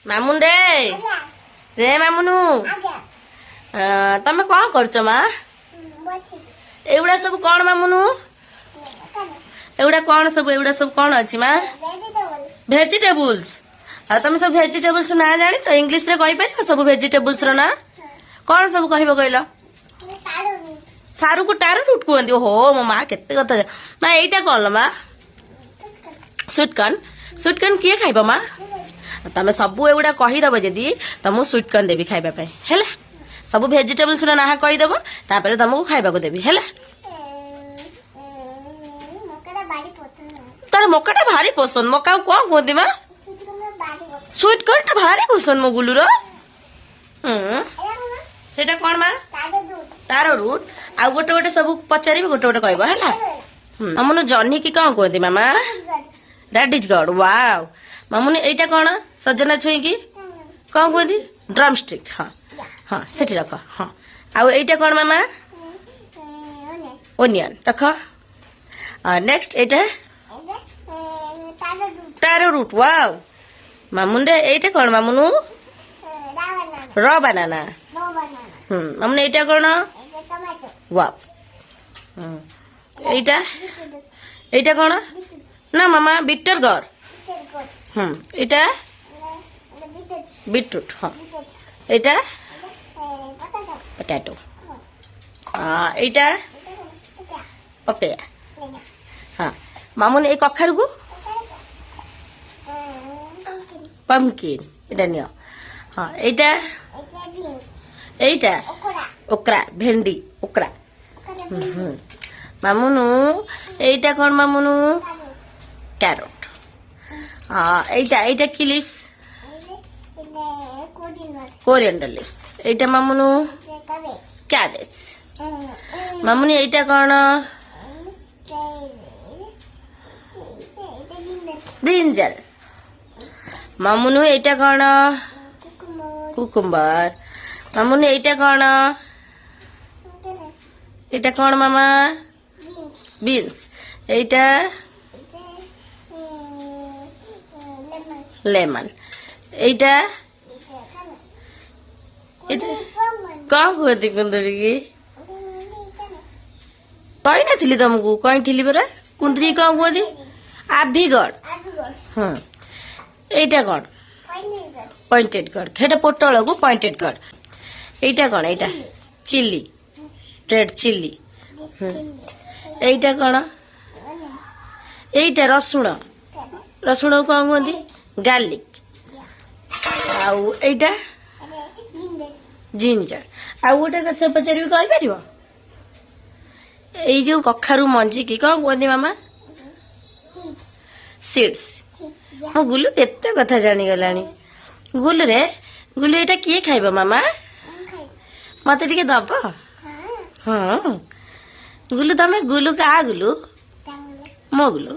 ମାମୁନ ରେ ମାମୁନୁ ତମେ କଣ କରୁଛ ମା? ଏଗୁଡା ସବୁ କଣ ମାମୁନୁ? ଏଗୁଡା ସବୁ କଣ ଅଛି ମା? ଭେଜିଟେବୁଲ୍ସ। ଆଉ ତମେ ସବୁ ଭେଜିଟେବୁଲ୍ସ ନା ଜାଣିଛ? ଇଂଲିଶ ରେ କହିପାରିବ ସବୁ ଭେଜିଟେବୁଲ୍ସ ର ନା? କଣ ସବୁ କହିବ କହିଲ? ସାରୁକୁ ଟାରୁ ରୁଟ କୁହନ୍ତି। ଓହୋ ମୋ ମା କେତେ କଥା। ମା ଏଇଟା କଣ ମା? ସୁଇଟକର୍ନ। ସୁଇଟକର୍ନ କିଏ ଖାଇବ ମା? ତମେ ସବୁ ଏଗୁଡା କହିଦବ ଯଦି ତମକୁ ସୁଇଟକର୍ନ ଦେବି ଖାଇବା ପାଇଁ ହେଲା। ସବୁ ଭେଜିଟେବୁଲ୍ସ ର ନାଁ କହିଦବ ତାପରେ ତମକୁ ଖାଇବାକୁ ଦେବି ହେଲା। ତାର ମକାଟା ଭାରି ପସନ୍ଦ। ମକା କଣ କୁହନ୍ତି ମା? ସୁଇଟକର୍ନ ଟା ଭାରି ପସନ୍ଦ ମୋ ଗୁଲୁର। ସେଟା କଣ ମା? ତାର ରୁଟ। ଆଉ ଗୋଟେ ଗୋଟେ ସବୁ ପଚାରିବି ଗୋଟେ ଗୋଟେ କହିବ ହେଲା। ମାମୁନ ଜହ୍ନି କି କଣ କୁହନ୍ତି ମାମା? ରାଡିଶ ଗଡ। ୱାଓ। ମାମୁନି ଏଇଟା କଣ? ସଜନା ଛୁଇଁ କି କଣ କୁହନ୍ତି? Drum stick. ହଁ ହଁ ସେଠି ରଖ। ହଁ ଆଉ ଏଇଟା କଣ ମାମା? ଓନିଅନ ରଖ। ନେକ୍ସଟ ଏଇଟା ତାର ରୁଟ। ୱାଓ। ମାମୁନ ରେ ଏଇଟା କଣ ମାମୁନୁ? ର ବାନାନା। ମାମୁନ ଏଇଟା କଣ? ୱାଓ। ଏଇଟା ଏଇଟା କଣ? ନା ମାମା ବିଟର ଗଡ। ଏଇଟା ବିଟରୁଟ। ହଁ ଏଇଟା ପଟାଟୋ। ଏଇଟା ପପେୟା। ହଁ ମାମୁନ ଏଇ କଖାରୁକୁ ପମ୍ପକିନ୍। ଏଇଟା ନିଅ। ହଁ ଏଇଟା ଏଇଟା ଓକ୍ରା ଭେଣ୍ଡି ଓକ୍ରା। ମାମୁନୁ ଏଇଟା କଣ ମାମୁନୁ? କ୍ୟାରୋଟ। ଏଇଟା ଏଇଟା କି ଲିଭ୍ସ? କୋରିଆଣ୍ଡର ଲିଭ୍ସ। ଏଇଟା ମାମୁନୁ କ୍ୟାବେଜ। ମାମୁନି ଏଇଟା କଣ? ବ୍ରିଞ୍ଜାଲ। ମାମୁନୁ ଏଇଟା କଣ? କୁକୁମ୍બર। ମାମୁନି ଏଇଟା କଣ? ଏଇଟା କଣ ମାମା? ବିନ୍ସ। ଏଇଟା ଲେମନ। ଏଇଟା କଣ କୁହନ୍ତି କୁନ୍ଦୁରି କି? କହିନଥିଲି ତମକୁ? କହିଥିଲି ପରା କୁନ୍ଦୁରି କଣ କୁହନ୍ତି? ଆଭିଗଡ। ଏଇଟା କଣ? ପଏଣ୍ଟେଡ ଗଡ। ସେଇଟା ପୋଟଳକୁ ପଏଣ୍ଟେଡ ଗଡ। ଏଇଟା କଣ? ଏଇଟା ଚିଲି ରେଡ ଚିଲି। ଏଇଟା କଣ? ଏଇଟା ରସୁଣ। ରସୁଣକୁ କଣ କୁହନ୍ତି? ଗାର୍ଲିକ। ଆଉ ଏଇଟା ଜିଞ୍ଜର। ଆଉ ଗୋଟେ କଥା ପଚାରିବି କହିପାରିବ? ଏଇ ଯୋଉ କଖାରୁ ମଞ୍ଜି କି କଣ କୁହନ୍ତି ମାମା? ସିଡ୍ସ। ହଁ ଗୁଲୁ ଏତେ କଥା ଜାଣିଗଲାଣି। ଗୁଲୁ ଏଇଟା କିଏ ଖାଇବ ମାମା? ମତେ ଟିକେ ଦବ? ହଁ ଗୁଲୁ ତମେ ଗୁଲୁ କାହା ଗୁଲୁ? ମୋ ଗୁଲୁ।